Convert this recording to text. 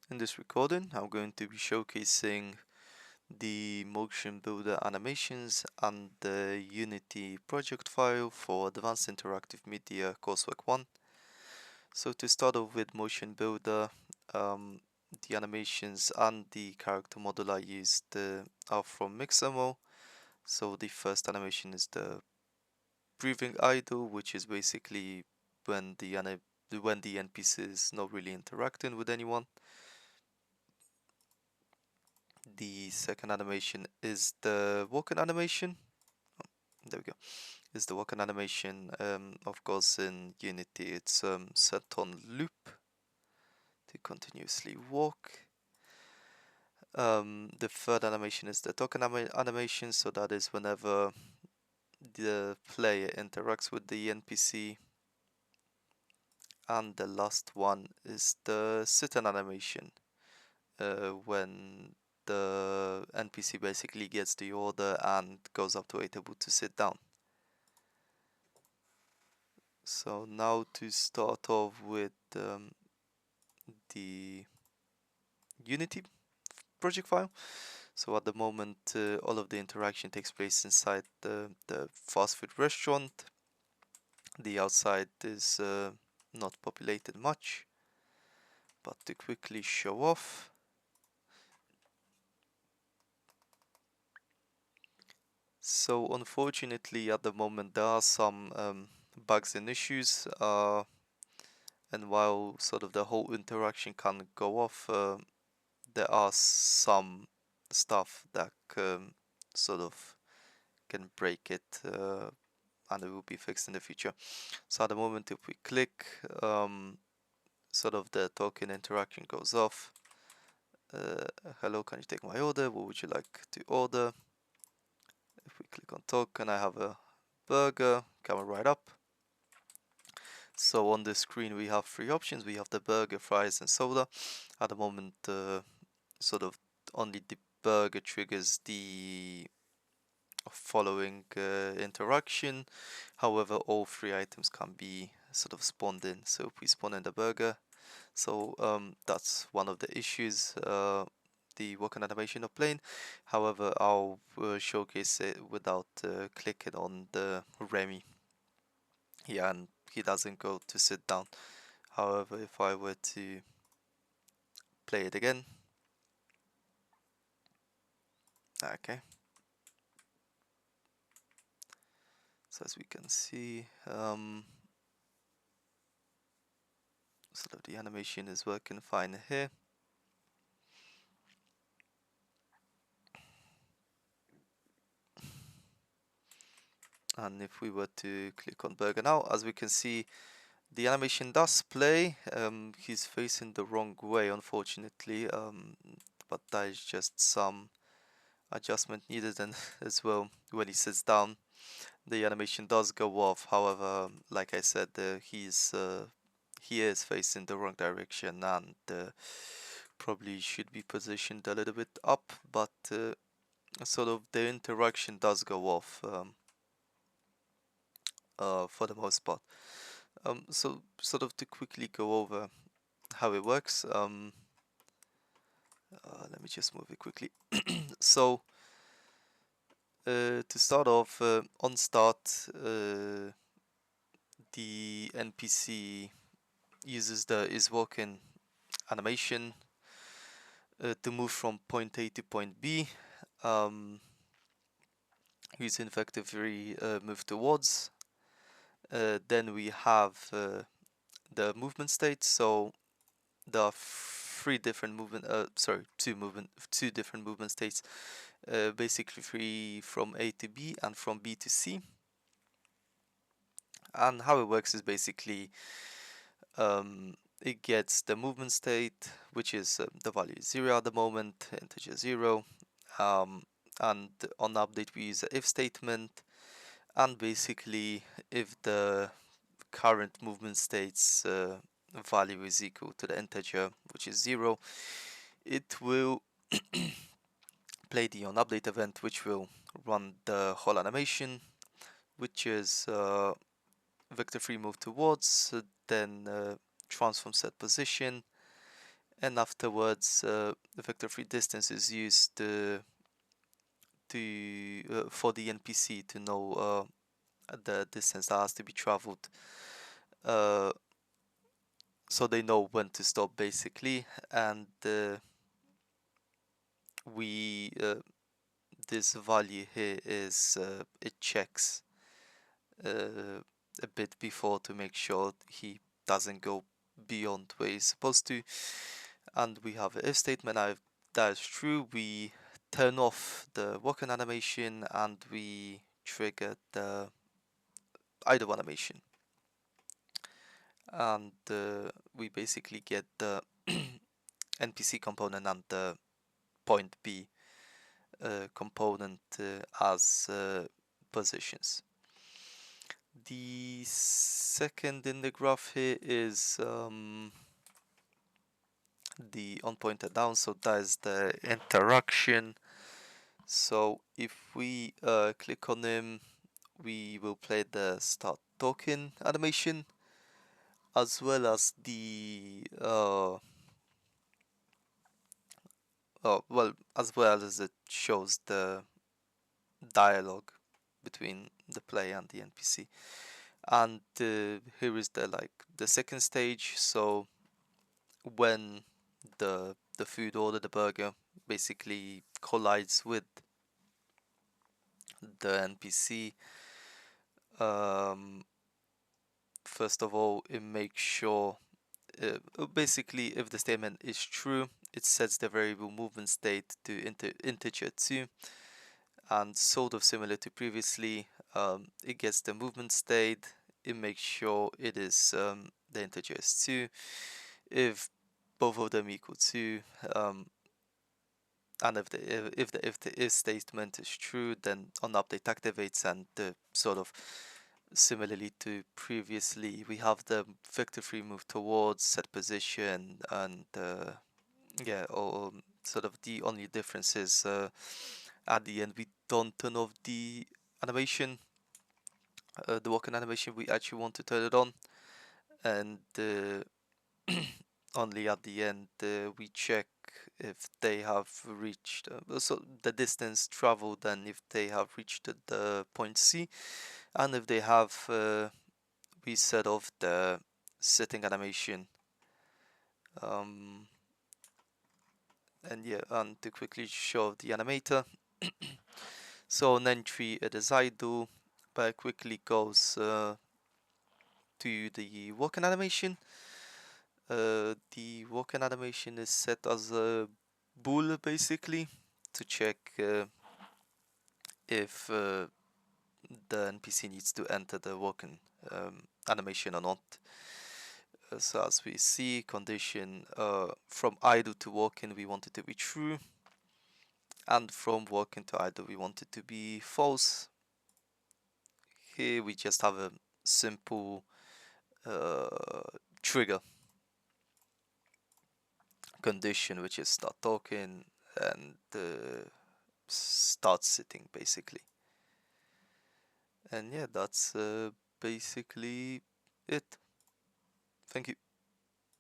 In this recording, I'm going to be showcasing the motion builder animations and the Unity project file for Advanced Interactive Media Coursework 1. So to start off with motion builder, the animations and the character model I used are from Mixamo. So the first animation is the breathing idle, which is basically when the NPC is not really interacting with anyone. The second animation is the walking animation. There we go. Is the walking animation. Of course, in Unity, it's set on loop to continuously walk. The third animation is the token animation. So that is whenever the player interacts with the NPC. And the last one is the sit-in animation, when the NPC basically gets the order and goes up to a table to sit down. So now to start off with the Unity project file. So at the moment, all of the interaction takes place inside the fast food restaurant. The outside is not populated much, but to quickly show off, so unfortunately at the moment there are some bugs and issues, and while sort of the whole interaction can go off, there are some stuff that sort of can break it, and it will be fixed in the future. So at the moment, if we click, sort of the token interaction goes off. Hello, can you take my order? What would you like to order? If we click on token, I have a burger, coming right up. So on the screen we have three options. We have the burger, fries and soda. At the moment, sort of only the burger triggers the following interaction. However, all three items can be sort of spawned in. So if we spawn in the burger, so that's one of the issues, the walking animation of playing. However, I'll showcase it without clicking on the Remy. Yeah, and he doesn't go to sit down. However, if I were to play it again, okay. So as we can see, sort of the animation is working fine here. And if we were to click on burger now, as we can see, the animation does play. He's facing the wrong way, unfortunately, but that is just some adjustment needed. And as well, when he sits down, the animation does go off. However, like I said, he is facing the wrong direction and probably should be positioned a little bit up, but sort of the interaction does go off, for the most part. So sort of to quickly go over how it works, let me just move it quickly. So to start off, on start, the NPC uses the is walking animation to move from point A to point B, using vector 3 move towards. Then we have the movement states. So there are three different two different movement states, basically three from A to B and from B to C. And how it works is basically it gets the movement state, which is the value is 0 at the moment, integer 0, and on update we use a if statement, and basically if the current movement state's value is equal to the integer, which is 0, it will play the on update event, which will run the whole animation, which is vector 3 move towards, then transform set position, and afterwards the vector free distance is used for the NPC to know the distance that has to be traveled, uh, so they know when to stop basically. And we this value here is it checks a bit before to make sure he doesn't go beyond where he's supposed to. And we have an if statement. That is true. We turn off the walk-on animation and we trigger the idle animation, and we basically get the NPC component and the point B component as positions. The second in the graph here is the on pointer down, so that is the interaction. So if we click on him, we will play the start talking animation, as well as the as well as it shows the dialogue between the player and the NPC. And here is the second stage. So when the food order, the burger, basically collides with the NPC, first of all, it makes sure basically if the statement is true, it sets the variable movement state to integer 2, and sort of similar to previously, it gets the movement state, it makes sure it is the integer is 2. If both of them equal 2, and if the if statement is true, then on update activates, and sort of similarly to previously, we have the vector free move towards set position, and yeah, or sort of the only difference is at the end we don't turn off the animation, the walk-in animation. We actually want to turn it on, and only at the end we check if they have reached so the distance traveled, and if they have reached the point C, and if they have, we set off the sitting animation. And yeah, and to quickly show the animator, so on entry it is idle, but it quickly goes to the walk-in animation. The walk-in animation is set as a bool basically to check if the NPC needs to enter the walk-in animation or not. So as we see, condition from idle to walk-in we want it to be true, and from walk-in to idle we want it to be false. Here we just have a simple trigger condition, which is start talking and start sitting basically. And yeah, that's basically it. Thank you.